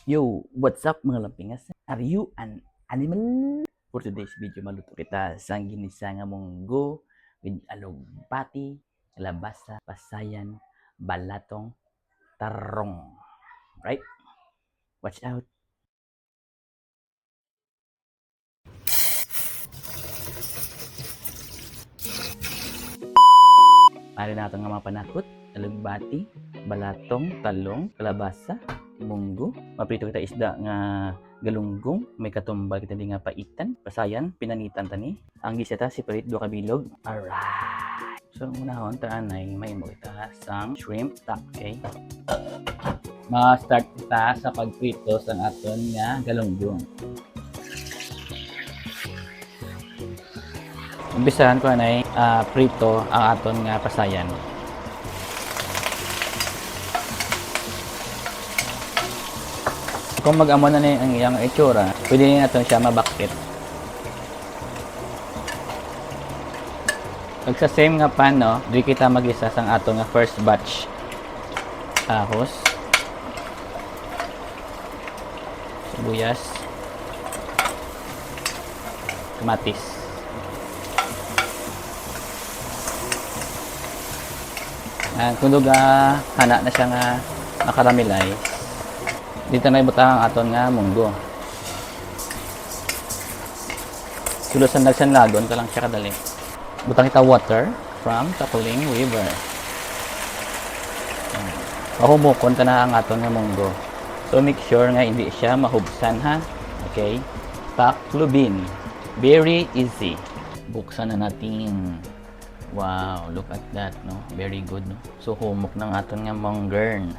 Yo, what's up mga lampingas? Are you an animal? For today's video, maluto kita sang ginisa nga munggo with alugbati, kalabasa, pasayan, balatong, tarong. Right? Watch out. Ari natin nga mga panakot, alugbati, balatong, talong, kalabasa, munggo. Maprito kita isda nga galunggong, may katumbal kita di nga paitan, pasayan, pinanitan tani. Ang giseta si Parit do kabilog. Alright. So unahon taanay may mo kita sang shrimp stock, okay? Ma-start kita sa pagprito sa aton nga galunggong. Umpisahan ko na prito ang aton nga pasayan. Kung mag-amo na ang iyang itsura, pwede na natin siya mabakit. Pag sa same nga pan, no, di kita mag-isa sang aton nga first batch. Tapos, sibuyas, kamatis. Kung hana na siya nga makaramelize, dito na ibutang ang aton nga munggo. Sulusan nagsanlagon ka lang siya kadali. Butang kita water from Takuling River. Mahumukon ka na ang aton nga munggo. So make sure nga hindi siya mahubsan, ha. Okay? Paklubin. Very easy. Buksan na natin. Wow, look at that, no? Very good, no? So, humok ng aton nga monggern.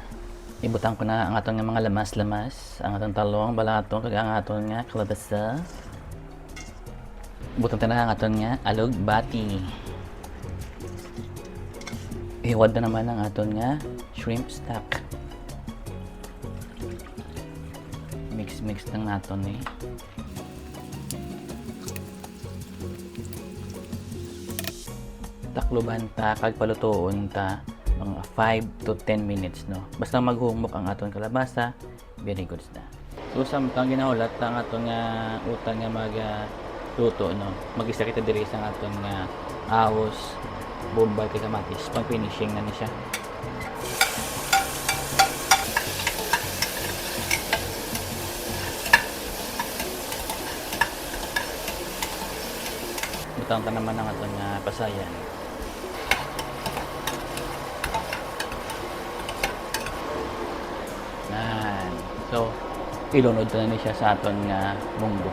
Ibutang ko na ang aton nga mga lamas-lamas, ang aton talong, balatong, kag ang aton nga kalabasa. Ibutang ta na ang aton nga alugbati. Iwad na naman ang aton nga shrimp stock. Mix ng naton eh. Takloban ta kag palutoon ta mga 5 to 10 minutes, no. Basta maghumok ang aton kalabasa, very good na. So samtang ginaulat ang aton nga utang nga luto, no. Mag-isa kita diri sa aton nga ahos, bombay kay kamatis, pang finishing na ni siya. Butang ka naman ang aton nga pasayan. So, ilunod na niya siya sa aton nga munggo.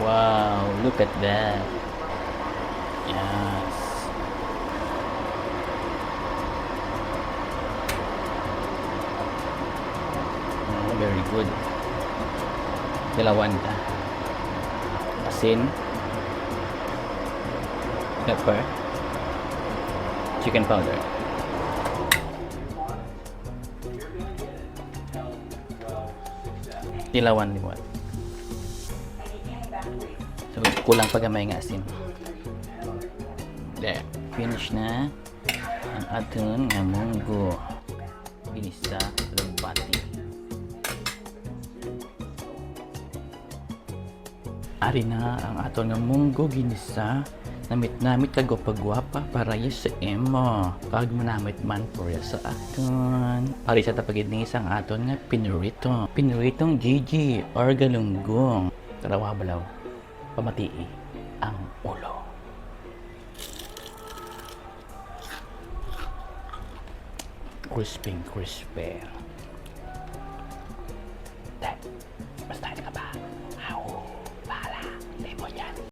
Wow, look at that. Yes. Oh, very good. Dalawan ta. Asin, pepper, chicken powder. Tilawan liwat. So, kulang pa gamay nga asin. There. Finish na ang aton nga munggo. Ginisa alugbati. Ari na ang aton nga munggo ginisa. Namit kagwapa-gwapa para sa emo. Pag manamit man por sa aton. Pari sa tapagid ni isang aton nga pinurito. Pinuritong Gigi or galunggong. Karawa balaw. Pamatii ang ulo. Crispy.